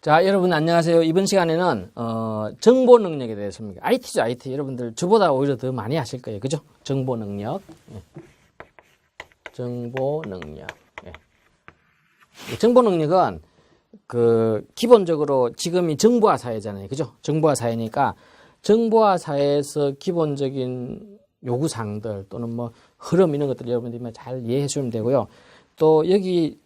자, 여러분 안녕하세요. 이번 시간에는 정보 능력에 대해서입니다. IT죠, IT. 여러분들 저보다 오히려 더 많이 하실 거예요. 그죠? 정보 능력. 예. 정보 능력. 예. 정보 능력은 기본적으로 지금이 정보화 사회잖아요. 그죠? 정보화 사회니까 정보화 사회에서 기본적인 요구사항들 또는 뭐 흐름 이런 것들 여러분들이 잘 이해해 주시면 되고요. 또 여기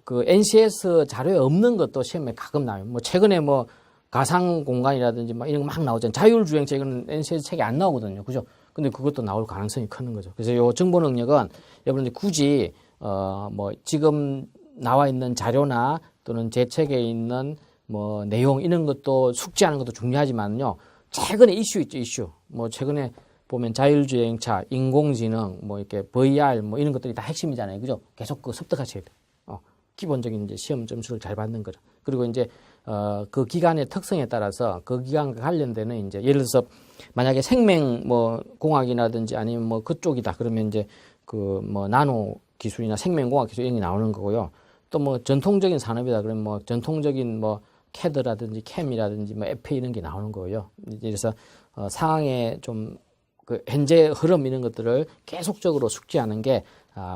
NCS 자료에 없는 것도 시험에 가끔 나와요. 뭐 최근에 뭐 가상 공간이라든지 막 이런 거 막 나오잖아요. 자율주행차 이거는 NCS 책에 안 나오거든요. 그죠? 근데 그것도 나올 가능성이 큰 거죠. 그래서 요 정보 능력은 여러분들이 굳이 뭐 지금 나와 있는 자료나 또는 제 책에 있는 뭐 내용 이런 것도 숙지하는 것도 중요하지만요. 최근에 이슈 있죠, 이슈. 뭐 최근에 보면 자율주행차, 인공지능, 뭐 이렇게 VR 뭐 이런 것들이 다 핵심이잖아요. 그죠? 계속 습득하셔야 돼요. 기본적인 이제 시험 점수를 잘 받는 거죠. 그리고 이제, 그 기관의 특성에 따라서 그 기관과 관련되는 이제 예를 들어서 만약에 생명 뭐 공학이라든지 아니면 뭐 그쪽이다. 그러면 이제 뭐 나노 기술이나 생명공학 기술 이런 게 나오는 거고요. 또 뭐 전통적인 산업이다. 그러면 뭐 전통적인 뭐 CAD라든지 CAM이라든지 뭐 FA 이런 게 나오는 거고요. 그래서 상황에 좀 현재 흐름 이런 것들을 계속적으로 숙지하는 게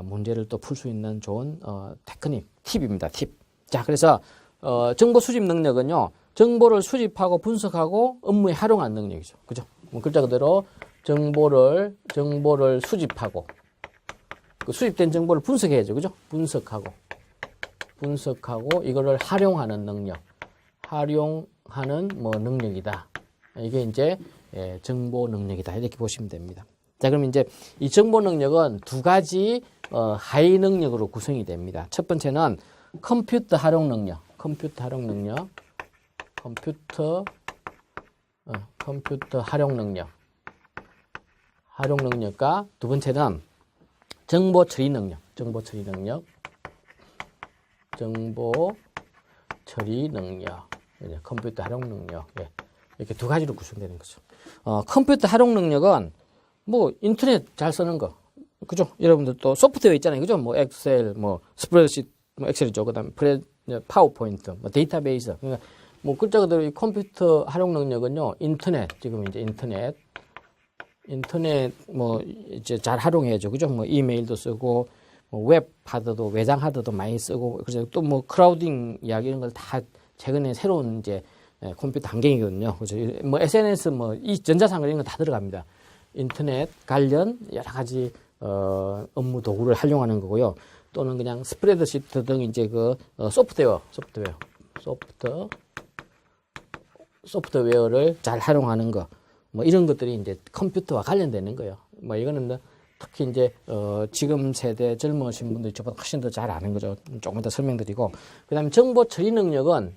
문제를 또 풀 수 있는 좋은 테크닉, 팁입니다. 팁. 자, 그래서 정보 수집 능력은요. 정보를 수집하고 분석하고 업무에 활용하는 능력이죠. 그죠? 뭐 글자 그대로 정보를 수집하고 그 수집된 정보를 분석해야죠. 그죠? 분석하고 이거를 활용하는 능력. 활용하는 뭐 능력이다. 이게 이제 정보 능력이다. 이렇게 보시면 됩니다. 자, 그럼 이제 이 정보 능력은 두 가지 하위 능력으로 구성이 됩니다. 첫 번째는 컴퓨터 활용 능력과 두 번째는 정보 처리 능력. 컴퓨터 활용 능력. 이렇게 두 가지로 구성되는 거죠. 컴퓨터 활용 능력은 뭐 인터넷 잘 쓰는 거. 그죠? 여러분들 또 소프트웨어 있잖아요. 그죠? 뭐 엑셀, 뭐 스프레드시트, 뭐 엑셀이죠. 그다음에 파워포인트, 뭐 데이터베이스. 그러니까 뭐 글자 그대로 이 컴퓨터 활용 능력은요. 지금 이제 인터넷 뭐 이제 잘 활용해야죠. 그죠? 뭐 이메일도 쓰고 뭐 웹 하드도 외장 하드도 많이 쓰고 그래서 또 뭐 크라우딩 이야기 이런 걸 다 최근에 새로운 이제 컴퓨터 환경이거든요. 그래서 뭐 SNS 뭐 이 전자상거 이런 거 다 들어갑니다. 인터넷 관련 여러 가지 업무 도구를 활용하는 거고요. 또는 그냥 스프레드시트 등 이제 소프트웨어를 잘 활용하는 거. 뭐 이런 것들이 이제 컴퓨터와 관련되는 거예요. 뭐 이거는 특히 이제 지금 세대 젊으신 분들이 저보다 훨씬 더 잘 아는 거죠. 조금 더 설명드리고. 그다음에 정보 처리 능력은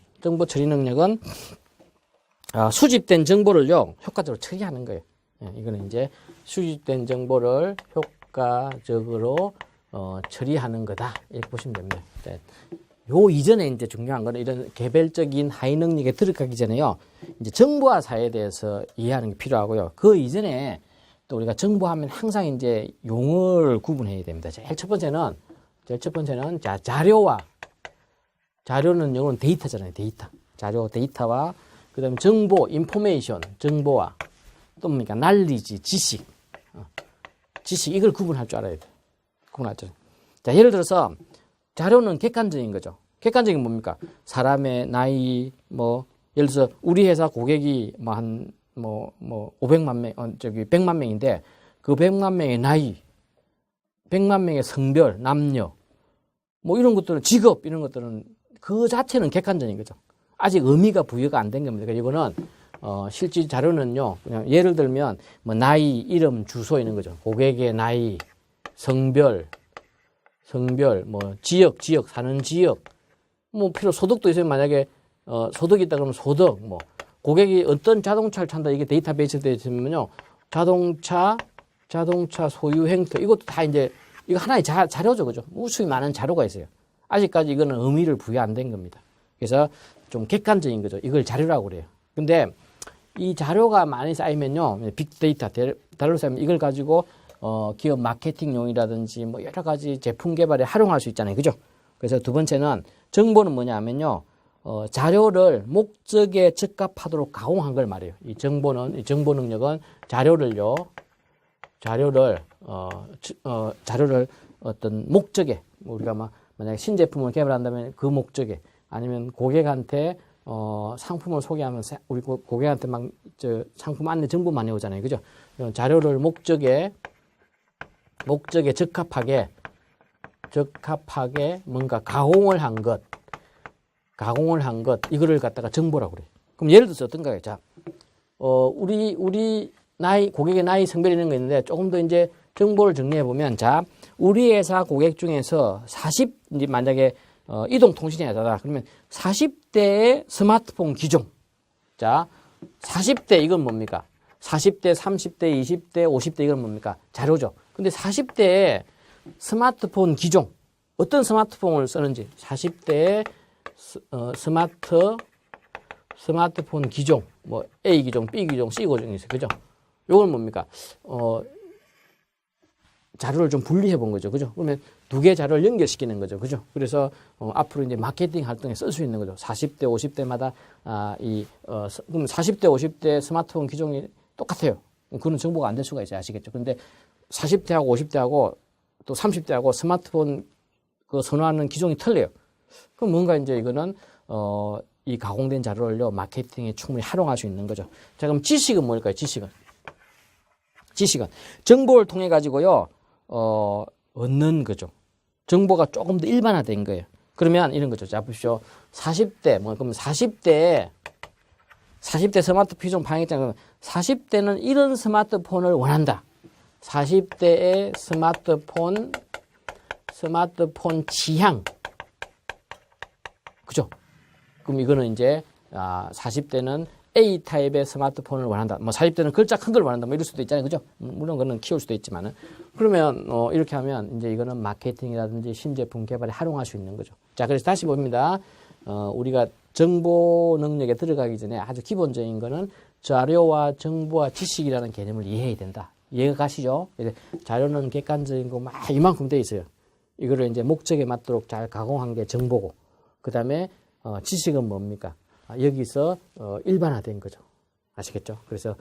수집된 정보를요 효과적으로 처리하는 거예요. 이거는 이제 수집된 정보를 효과적으로 처리하는 거다 이렇게 보시면 됩니다. 요 이전에 이제 중요한 거는 이런 개별적인 하위 능력에 들어가기 전에요. 이제 정보화 사회에 대해서 이해하는 게 필요하고요. 그 이전에 또 우리가 정보하면 항상 이제 용어를 구분해야 됩니다. 제일 첫 번째는 자료는 영어는 데이터잖아요. 데이터와 그다음에 정보, 인포메이션, 정보와 또 뭡니까? 날리지, 지식 이걸 구분할 줄 알아야 돼. 자, 예를 들어서 자료는 객관적인 거죠. 객관적인 뭡니까? 사람의 나이, 뭐 예를 들어서 우리 회사 고객이 500만 명, 100만 명인데 그 100만 명의 나이, 100만 명의 성별, 남녀, 뭐 이런 것들은 직업 이런 것들은 그 자체는 객관적인 거죠. 아직 의미가 부여가 안 된 겁니다. 그러니까 이거는 실제 자료는요. 그냥 예를 들면 뭐 나이, 이름, 주소 이런 거죠. 고객의 나이, 성별, 뭐 지역 사는 지역, 뭐 소득도 있어요. 만약에 소득이 있다 그러면 소득, 뭐 고객이 어떤 자동차를 탄다 이게 데이터베이스에 되어 있으면요. 자동차 소유 행태 이것도 다 이제 이거 하나의 자료죠, 그죠? 무수히 많은 자료가 있어요. 아직까지 이거는 의미를 부여 안 된 겁니다. 그래서 좀 객관적인 거죠. 이걸 자료라고 그래요. 근데 이 자료가 많이 쌓이면요, 빅데이터, 달러 쌓이면 이걸 가지고 기업 마케팅용이라든지 뭐 여러 가지 제품 개발에 활용할 수 있잖아요. 그죠? 그래서 두 번째는 정보는 뭐냐 하면요, 자료를 목적에 적합하도록 가공한 걸 말해요. 이 정보 능력은 자료를 어떤 목적에, 우리가 만약에 신제품을 개발한다면 그 목적에, 아니면 고객한테 상품을 소개하면서 우리 고객한테 상품 안내 정보 많이 오잖아요. 그죠? 자료를 목적에 적합하게 뭔가 가공을 한 것, 이거를 갖다가 정보라고 그래요. 그럼 예를 들어서 어떤가요? 자, 우리 나이, 고객의 나이, 성별 이런 거 있는데 조금 더 이제 정보를 정리해 보면, 자, 우리 회사 고객 중에서 이제 만약에 이동통신이 회사다. 그러면 40대의 스마트폰 기종. 자, 40대 이건 뭡니까? 40대, 30대, 20대, 50대 이건 뭡니까? 자료죠. 근데 40대의 스마트폰 기종, 어떤 스마트폰을 쓰는지, 40대의 스마트폰 기종, 뭐 A 기종, B 기종, C 기종이 있어요. 그죠? 요건 뭡니까? 자료를 좀 분리해 본 거죠. 그죠? 그러면 두 개 자료를 연결시키는 거죠. 그죠? 그래서 앞으로 이제 마케팅 활동에 쓸 수 있는 거죠. 40대, 50대마다 그럼 40대, 50대 스마트폰 기종이 똑같아요. 그런 정보가 안 될 수가 있어요. 아시겠죠? 근데 40대하고 50대하고 또 30대하고 스마트폰 선호하는 기종이 틀려요. 그럼 뭔가 이제 이거는 이 가공된 자료를요, 마케팅에 충분히 활용할 수 있는 거죠. 자, 그럼 지식은 뭘까요? 지식은 정보를 통해 가지고요, 얻는 거죠. 정보가 조금 더 일반화된 거예요. 그러면 이런 거죠. 자, 보십시오. 40대, 그럼 40대 스마트폰 기종 방향장, 40대는 이런 스마트폰을 원한다. 40대의 스마트폰 취향. 그죠? 그럼 이거는 이제 40대는 A 타입의 스마트폰을 원한다. 40대는 글자 큰 걸 원한다. 이럴 수도 있잖아요. 그죠? 물론 그거는 키울 수도 있지만은. 그러면 이렇게 하면 이제 이거는 마케팅이라든지 신제품 개발에 활용할 수 있는 거죠. 자, 그래서 다시 봅니다. 우리가 정보 능력에 들어가기 전에 아주 기본적인 거는 자료와 정보와 지식이라는 개념을 이해해야 된다. 이해가 가시죠? 자료는 객관적인 거 막 이만큼 돼 있어요. 이거를 이제 목적에 맞도록 잘 가공한 게 정보고, 그 다음에 지식은 뭡니까? 여기서 일반화된 거죠. 아시겠죠? 그래서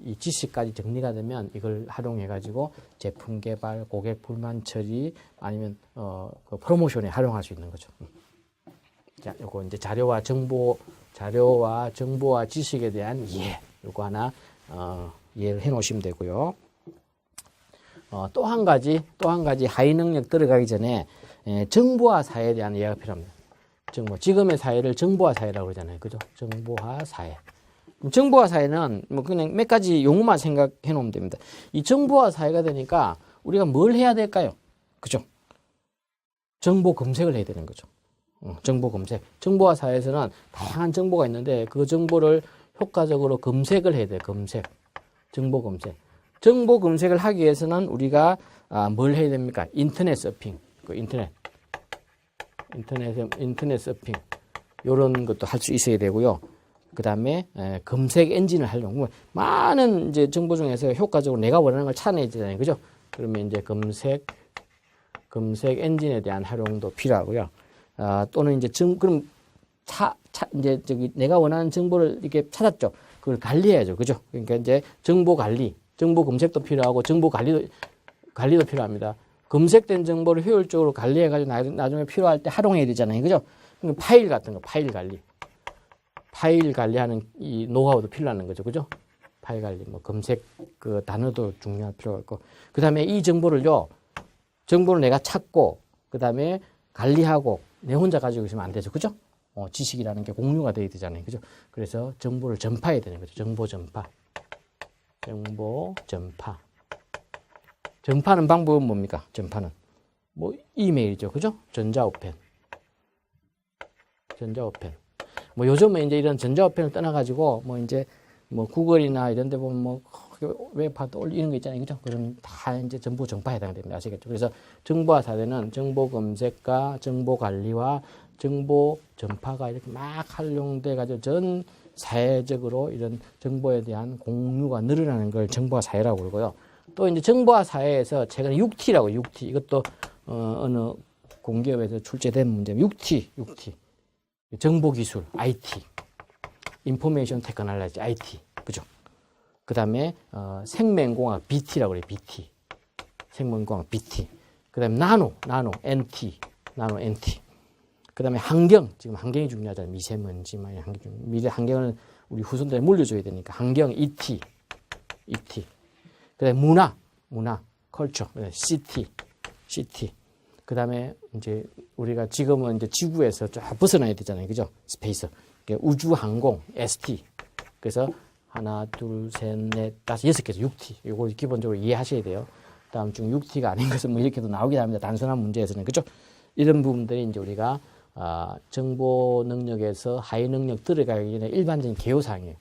이 지식까지 정리가 되면 이걸 활용해 가지고 제품 개발, 고객 불만 처리, 아니면 그 프로모션에 활용할 수 있는 거죠. 자, 요거 이제 자료와 정보와 지식에 대한 이해, 요거 하나 이해를 해 놓으시면 되고요. 또 한 가지 하위 능력 들어가기 전에 정보화 사회에 대한 이해가 필요합니다. 지금의 사회를 정보화 사회라고 그러잖아요. 그죠? 정보화 사회. 정보화 사회는 그냥 몇 가지 용어만 생각해 놓으면 됩니다. 이 정보화 사회가 되니까 우리가 뭘 해야 될까요? 그죠? 정보 검색을 해야 되는 거죠. 정보 검색. 정보화 사회에서는 다양한 정보가 있는데 그 정보를 효과적으로 검색을 해야 돼요. 정보 검색. 정보 검색을 하기 위해서는 우리가 뭘 해야 됩니까? 인터넷 서핑. 인터넷 서핑. 요런 것도 할 수 있어야 되고요. 그 다음에 검색 엔진을 활용. 많은 이제 정보 중에서 효과적으로 내가 원하는 걸 찾아내야 되잖아요. 그죠? 그러면 이제 검색 엔진에 대한 활용도 필요하고요. 또는 이제 그럼 이제 내가 원하는 정보를 이렇게 찾았죠. 그걸 관리해야죠. 그죠? 그러니까 이제 정보 관리, 정보 검색도 필요하고 정보 관리도 필요합니다. 검색된 정보를 효율적으로 관리해가지고 나중에 필요할 때 활용해야 되잖아요. 그죠? 그러니까 파일 같은 거, 파일 관리하는 이 노하우도 필요한 거죠. 그죠? 파일 관리, 검색 그 단어도 중요할 필요가 있고. 그 다음에 이 정보를 내가 찾고, 그 다음에 관리하고, 내 혼자 가지고 있으면 안 되죠. 그죠? 지식이라는 게 공유가 돼야 되잖아요. 그죠? 그래서 정보를 전파해야 되는 거죠. 정보 전파. 전파는 방법은 뭡니까? 전파는. 이메일이죠. 그죠? 전자우편. 요즘은 이제 이런 전자우편을 떠나가지고, 구글이나 이런 데 보면 웹하드 이런 거 있잖아요. 그죠? 그럼 다 이제 정보 전파에 해당됩니다. 아시겠죠? 그래서 정보화 사회는 정보 검색과 정보 관리와 정보 전파가 이렇게 막 활용돼 가지고 전 사회적으로 이런 정보에 대한 공유가 늘어나는 걸 정보화 사회라고 그러고요. 또 이제 정보화 사회에서 최근에 6T라고 6T. 이것도 어느 공기업에서 출제된 문제. 6T. 정보기술, IT, 인포메이션 테크놀로지, IT, 그죠? 그 다음에 생명공학, BT라고 그래요, BT. 생명공학, BT. 그 다음에 나노, NT, 나노, NT. 그 다음에 환경, 지금 환경이 중요하잖아요. 미세먼지, 미래 환경을 우리 후손들에 물려줘야 되니까. 환경, ET. 그 다음에 문화, 컬처, CT. 그 다음에 이제 우리가 지금은 이제 지구에서 쫙 벗어나야 되잖아요. 그죠? 스페이스. 우주항공, ST. 그래서 하나, 둘, 셋, 넷, 다섯, 여섯 개죠. 6T. 이거 기본적으로 이해하셔야 돼요. 다음 중 6T가 아닌 것은 뭐 이렇게도 나오긴 합니다. 단순한 문제에서는. 그죠? 이런 부분들이 이제 우리가 정보 능력에서 하위 능력 들어가기 전에 일반적인 개요사항이에요.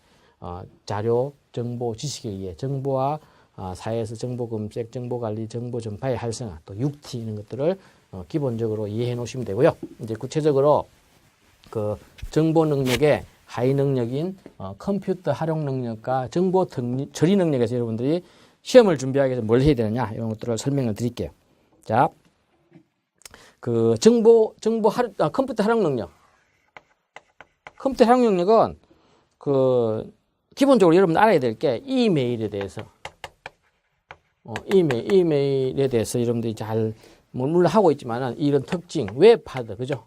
자료, 정보, 지식에 의해 정보와 사회에서 정보 검색, 정보 관리, 정보 전파의 활성화, 또 6T 이런 것들을 기본적으로 이해해 놓으시면 되고요. 이제 구체적으로 그 정보 능력의 하위 능력인 컴퓨터 활용 능력과 정보 처리 능력에서 여러분들이 시험을 준비하기 위해서 뭘 해야 되느냐 이런 것들을 설명을 드릴게요. 자, 그 컴퓨터 활용 능력. 컴퓨터 활용 능력은 그 기본적으로 여러분 알아야 될 게 이메일에 대해서 이메일에 대해서 여러분들이 잘 물론 하고 있지만은 이런 특징, 웹하드, 그죠?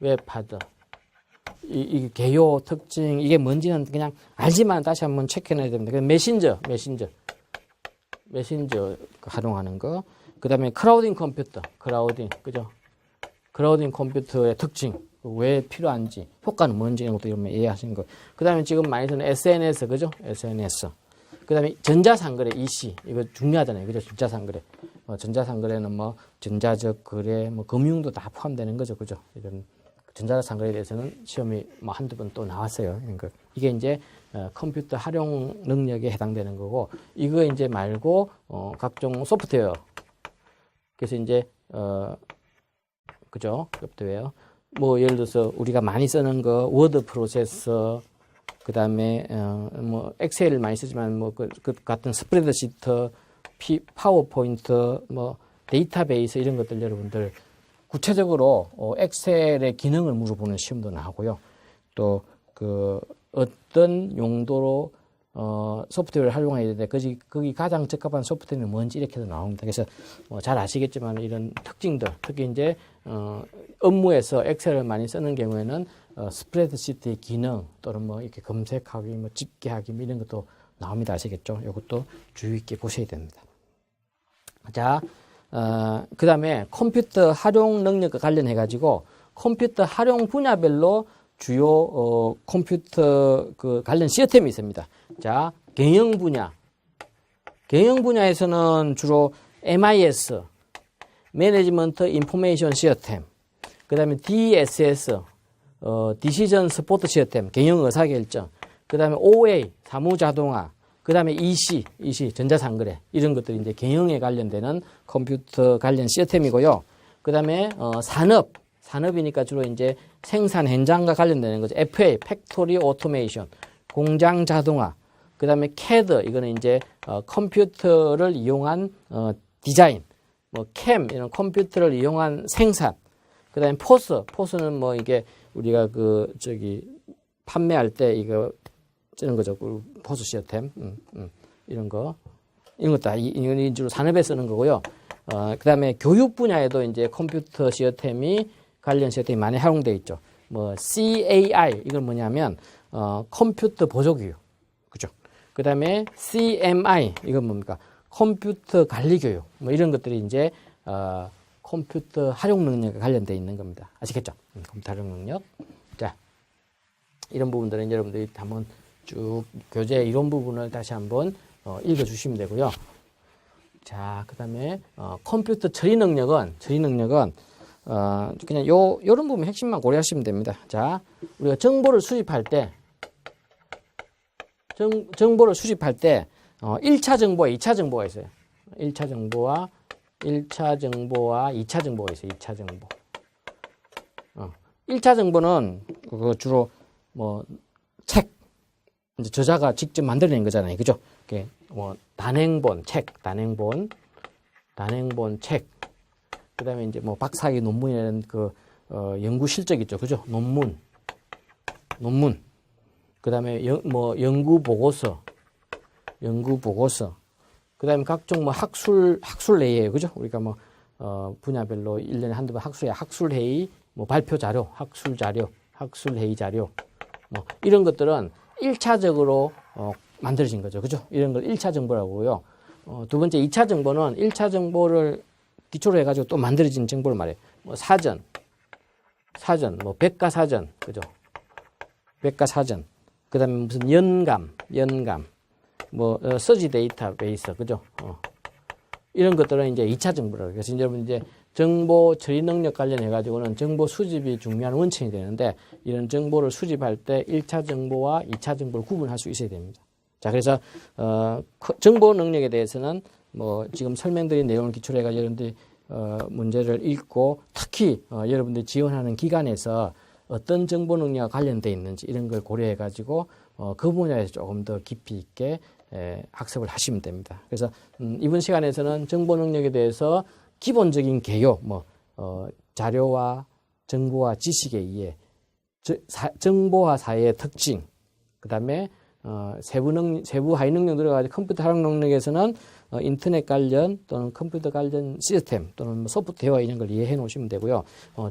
웹하드. 이 개요 특징 이게 뭔지는 그냥 알지만 다시 한번 체크해놔야 됩니다. 메신저 활용하는 거. 그다음에 크라우딩 컴퓨터, 그죠? 크라우딩 컴퓨터의 특징, 왜 필요한지, 효과는 뭔지 이런 것도 여러분 이해하시는 거. 그다음에 지금 많이 쓰는 SNS, 그죠? SNS. 그다음에 전자상거래, EC 이거 중요하잖아요, 그죠? 전자상거래는 뭐 전자적 거래, 뭐 금융도 다 포함되는 거죠, 그죠? 이런 전자상거래에 대해서는 시험이 뭐 한두 번 또 나왔어요. 그러니까 이게 이제 컴퓨터 활용 능력에 해당되는 거고, 이거 이제 말고 각종 소프트웨어. 그래서 이제 그죠? 소프트웨어. 뭐 예를 들어서 우리가 많이 쓰는 거 워드 프로세서, 그다음에 뭐 엑셀을 많이 쓰지만 뭐 그 같은 스프레드시트, 파워포인트, 뭐 데이터베이스 이런 것들 여러분들 구체적으로 엑셀의 기능을 물어보는 시험도 나오고요. 또 그 어떤 용도로 소프트웨어를 활용해야 되는데 거기 가장 적합한 소프트웨어는 뭔지 이렇게도 나옵니다. 그래서 잘 아시겠지만 이런 특징들, 특히 이제 업무에서 엑셀을 많이 쓰는 경우에는 스프레드시트의 기능 또는 뭐 이렇게 검색하기, 뭐 집계하기 뭐 이런 것도 나옵니다. 아시겠죠? 이것도 주의 있게 보셔야 됩니다. 자, 그 다음에 컴퓨터 활용 능력과 관련해 가지고 컴퓨터 활용 분야별로 주요 컴퓨터 그 관련 시스템이 있습니다. 자, 경영 분야에서는 주로 MIS, 매니지먼트 인포메이션 시스템, 그 다음에 DSS, 디시전 스포트 시스템, 경영 의사결정, 그 다음에 OA, 사무자동화, 그 다음에 EC, 전자상거래, 이런 것들이 이제 경영에 관련되는 컴퓨터 관련 시스템이고요. 그 다음에 산업이니까 주로 이제 생산 현장과 관련되는 거죠. FA, 팩토리 오토메이션, 공장 자동화, 그 다음에 CAD, 이거는 이제 컴퓨터를 이용한 디자인, 뭐 CAM, 이런 컴퓨터를 이용한 생산, 그 다음에 포스는 뭐 이게 우리가 판매할 때 이거 쓰는 거죠. 포스 시스템, 이런 거 다 이건 주로 산업에 쓰는 거고요. 그 다음에 교육 분야에도 이제 컴퓨터 시스템이 관련 시스템이 많이 활용되어 있죠. 뭐 CAI 이건 뭐냐면 컴퓨터 보조교육, 그죠? 그 다음에 CMI 이건 뭡니까? 컴퓨터 관리 교육, 뭐 이런 것들이 이제 컴퓨터 활용 능력에 관련되어 있는 겁니다. 아시겠죠? 컴퓨터 활용 능력. 자, 이런 부분들은 여러분들이 한번 쭉 교재 이론 부분을 다시 한번 읽어주시면 되고요. 자, 그 다음에 컴퓨터 처리 능력은 그냥 요런 부분 핵심만 고려하시면 됩니다. 자, 우리가 정보를 수집할 때 1차 정보와 2차 정보가 있어요. 1차 정보와 2차 정보가 있어요. 2차 정보. 1차 정보는 그거 주로 뭐 책, 이제 저자가 직접 만들어낸 거잖아요. 그죠? 뭐 단행본, 책. 그 다음에 이제 뭐 박사학위 논문이라는 연구 실적 있죠. 그죠? 논문. 논문, 그 다음에 연구 보고서, 그다음에 각종 학술 내에 그죠? 우리가 분야별로 1년에 한두 번 학술 회의, 발표 자료, 학술 회의 자료, 이런 것들은 1차적으로 만들어진 거죠. 그죠? 이런 걸 1차 정보라고 하고요. 두 번째 2차 정보는 1차 정보를 기초로 해가지고 또 만들어진 정보를 말해요. 사전, 백과사전, 그죠? 백과사전. 그 다음에 무슨 연감, 서지 데이터베이스, 그죠? 이런 것들은 이제 2차 정보라고. 그래서 여러분 이제 정보 처리 능력 관련해가지고는 정보 수집이 중요한 원천이 되는데 이런 정보를 수집할 때 1차 정보와 2차 정보를 구분할 수 있어야 됩니다. 자, 그래서, 정보 능력에 대해서는 지금 설명드린 내용을 기초로 해가지고 여러분들이, 문제를 읽고 특히, 여러분들이 지원하는 기관에서 어떤 정보 능력과 관련되어 있는지 이런 걸 고려해가지고, 그 분야에서 조금 더 깊이 있게 학습을 하시면 됩니다. 그래서, 이번 시간에서는 정보 능력에 대해서 기본적인 개요, 자료와 정보와 지식에 의해 정보화 사회의 특징, 그 다음에 세부 하위 능력 들어가지고 컴퓨터 활용 능력에서는 인터넷 관련 또는 컴퓨터 관련 시스템 또는 소프트웨어 이런 걸 이해해 놓으시면 되고요.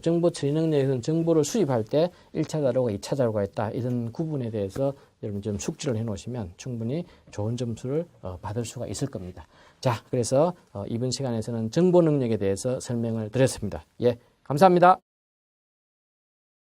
정보 처리 능력에서는 정보를 수집할 때 1차 자료가 2차 자료가 있다. 이런 구분에 대해서 여러분 좀 숙지를 해 놓으시면 충분히 좋은 점수를 받을 수가 있을 겁니다. 자, 그래서 이번 시간에서는 정보 능력에 대해서 설명을 드렸습니다. 예, 감사합니다.